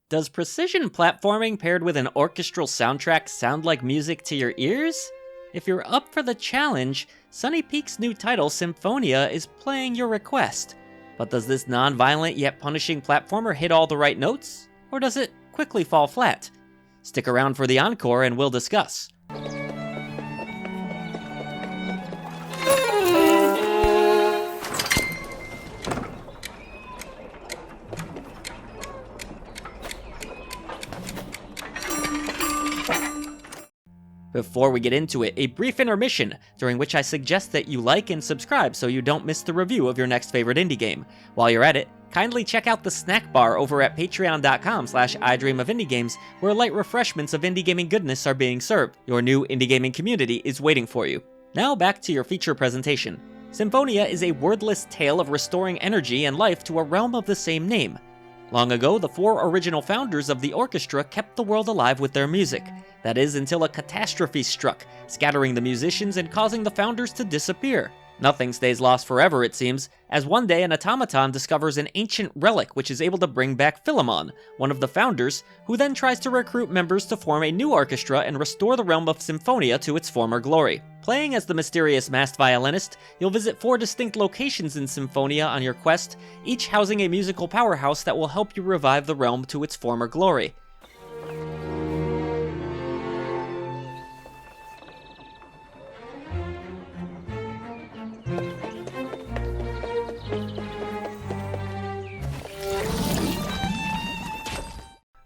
Does precision platforming paired with an orchestral soundtrack sound like music to your ears? If you're up for the challenge, Sunny Peak's new title, Symphonia, is playing your request. But does this non-violent yet punishing platformer hit all the right notes? Or does it quickly fall flat? Stick around for the encore and we'll discuss. Before we get into it, a brief intermission, during which I suggest that you like and subscribe so you don't miss the review of your next favorite indie game. While you're at it, kindly check out the snack bar over at patreon.com/idreamofindiegames, where light refreshments of indie gaming goodness are being served. Your new indie gaming community is waiting for you. Now back to your feature presentation. Symphonia is a wordless tale of restoring energy and life to a realm of the same name. Long ago, the 4 original founders of the orchestra kept the world alive with their music. That is, until a catastrophe struck, scattering the musicians and causing the founders to disappear. Nothing stays lost forever, it seems, as one day an automaton discovers an ancient relic which is able to bring back Philemon, one of the founders, who then tries to recruit members to form a new orchestra and restore the realm of Symphonia to its former glory. Playing as the mysterious masked violinist, you'll visit 4 distinct locations in Symphonia on your quest, each housing a musical powerhouse that will help you revive the realm to its former glory.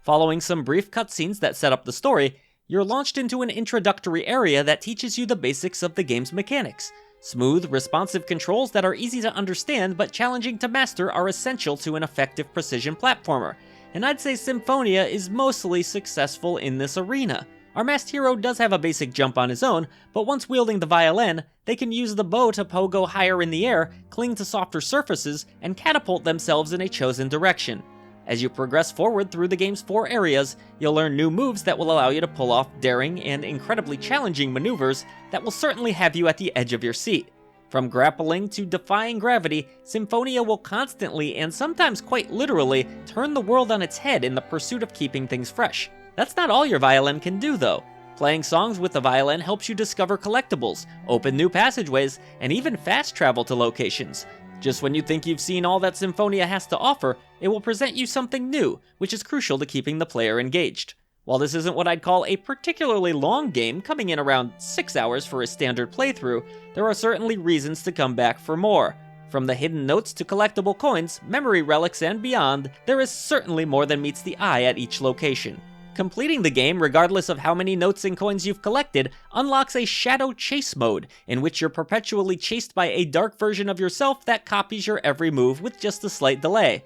Following some brief cutscenes that set up the story, you're launched into an introductory area that teaches you the basics of the game's mechanics. Smooth, responsive controls that are easy to understand but challenging to master are essential to an effective precision platformer, and I'd say Symphonia is mostly successful in this arena. Our masked hero does have a basic jump on his own, but once wielding the violin, they can use the bow to pogo higher in the air, cling to softer surfaces, and catapult themselves in a chosen direction. As you progress forward through the game's 4 areas, you'll learn new moves that will allow you to pull off daring and incredibly challenging maneuvers that will certainly have you at the edge of your seat. From grappling to defying gravity, Symphonia will constantly, and sometimes quite literally, turn the world on its head in the pursuit of keeping things fresh. That's not all your violin can do, though. Playing songs with the violin helps you discover collectibles, open new passageways, and even fast travel to locations. Just when you think you've seen all that Symphonia has to offer, it will present you something new, which is crucial to keeping the player engaged. While this isn't what I'd call a particularly long game, coming in around 6 hours for a standard playthrough, there are certainly reasons to come back for more. From the hidden notes to collectible coins, memory relics, and beyond, there is certainly more than meets the eye at each location. Completing the game, regardless of how many notes and coins you've collected, unlocks a shadow chase mode, in which you're perpetually chased by a dark version of yourself that copies your every move with just a slight delay.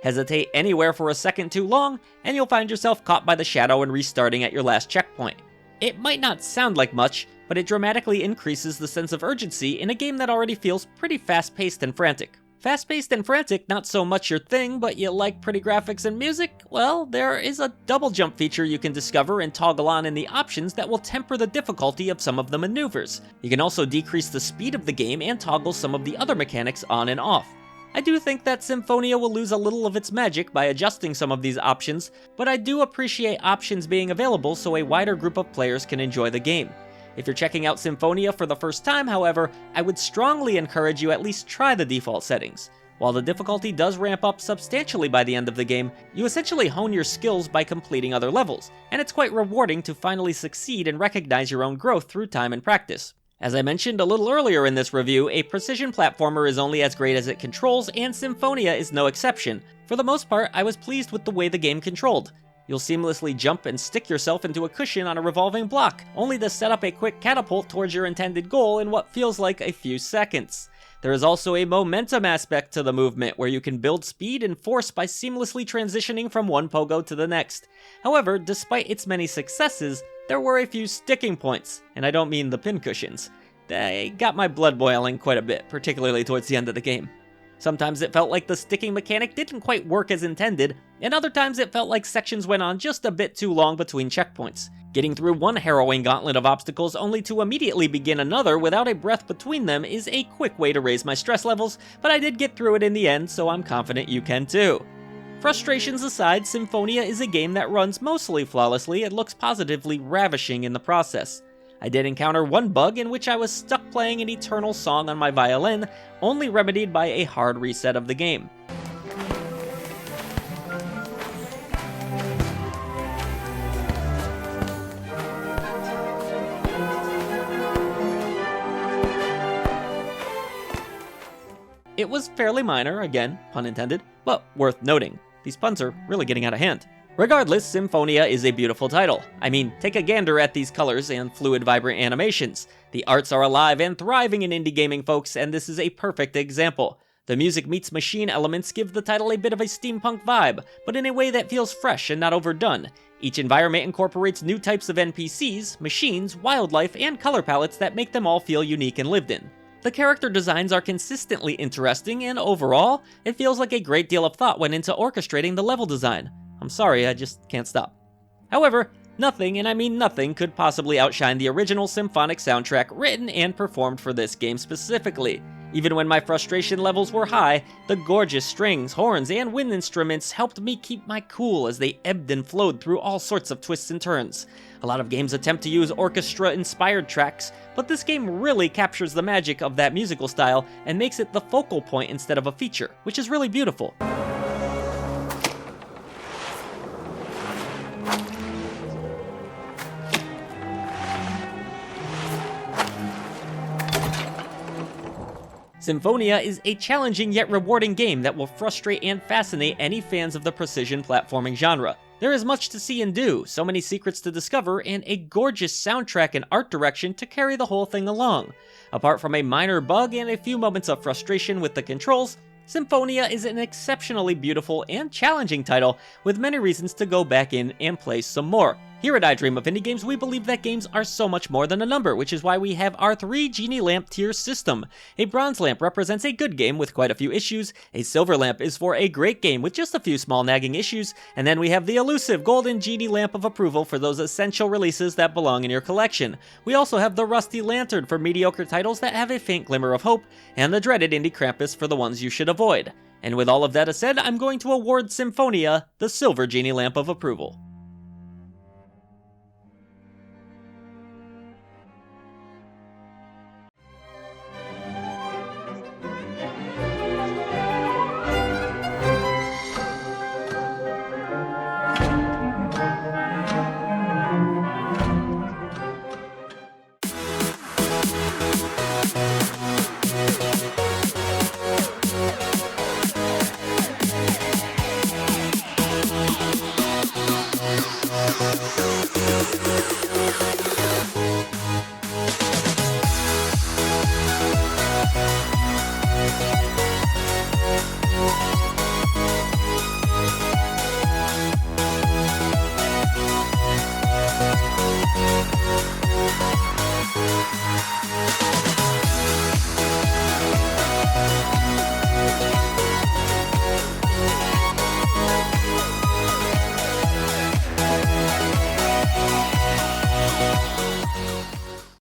Hesitate anywhere for a second too long, and you'll find yourself caught by the shadow and restarting at your last checkpoint. It might not sound like much, but it dramatically increases the sense of urgency in a game that already feels pretty fast-paced and frantic. Fast-paced and frantic, not so much your thing, but you like pretty graphics and music? Well, there is a double jump feature you can discover and toggle on in the options that will temper the difficulty of some of the maneuvers. You can also decrease the speed of the game and toggle some of the other mechanics on and off. I do think that Symphonia will lose a little of its magic by adjusting some of these options, but I do appreciate options being available so a wider group of players can enjoy the game. If you're checking out Symphonia for the first time, however, I would strongly encourage you at least try the default settings. While the difficulty does ramp up substantially by the end of the game, you essentially hone your skills by completing other levels, and it's quite rewarding to finally succeed and recognize your own growth through time and practice. As I mentioned a little earlier in this review, a precision platformer is only as great as it controls, and Symphonia is no exception. For the most part, I was pleased with the way the game controlled. You'll seamlessly jump and stick yourself into a cushion on a revolving block, only to set up a quick catapult towards your intended goal in what feels like a few seconds. There is also a momentum aspect to the movement, where you can build speed and force by seamlessly transitioning from one pogo to the next. However, despite its many successes, there were a few sticking points, and I don't mean the pincushions. They got my blood boiling quite a bit, particularly towards the end of the game. Sometimes it felt like the sticking mechanic didn't quite work as intended, and other times it felt like sections went on just a bit too long between checkpoints. Getting through one harrowing gauntlet of obstacles only to immediately begin another without a breath between them is a quick way to raise my stress levels, but I did get through it in the end, so I'm confident you can too. Frustrations aside, Symphonia is a game that runs mostly flawlessly and looks positively ravishing in the process. I did encounter one bug in which I was stuck playing an eternal song on my violin, only remedied by a hard reset of the game. It was fairly minor, again, pun intended, but worth noting. These puns are really getting out of hand. Regardless, Symphonia is a beautiful title. I mean, take a gander at these colors and fluid, vibrant animations. The arts are alive and thriving in indie gaming, folks, and this is a perfect example. The music meets machine elements give the title a bit of a steampunk vibe, but in a way that feels fresh and not overdone. Each environment incorporates new types of NPCs, machines, wildlife, and color palettes that make them all feel unique and lived in. The character designs are consistently interesting, and overall, it feels like a great deal of thought went into orchestrating the level design. I'm sorry, I just can't stop. However, nothing, and I mean nothing, could possibly outshine the original symphonic soundtrack written and performed for this game specifically. Even when my frustration levels were high, the gorgeous strings, horns, and wind instruments helped me keep my cool as they ebbed and flowed through all sorts of twists and turns. A lot of games attempt to use orchestra-inspired tracks, but this game really captures the magic of that musical style and makes it the focal point instead of a feature, which is really beautiful. Symphonia is a challenging yet rewarding game that will frustrate and fascinate any fans of the precision platforming genre. There is much to see and do, so many secrets to discover, and a gorgeous soundtrack and art direction to carry the whole thing along. Apart from a minor bug and a few moments of frustration with the controls, Symphonia is an exceptionally beautiful and challenging title, with many reasons to go back in and play some more. Here at I Dream of Indie Games, we believe that games are so much more than a number, which is why we have our 3 Genie Lamp tier system. A bronze lamp represents a good game with quite a few issues, a silver lamp is for a great game with just a few small nagging issues, and then we have the elusive golden Genie Lamp of approval for those essential releases that belong in your collection. We also have the rusty lantern for mediocre titles that have a faint glimmer of hope, and the dreaded Indie Krampus for the ones you should avoid. And with all of that said, I'm going to award Symphonia the silver Genie Lamp of approval.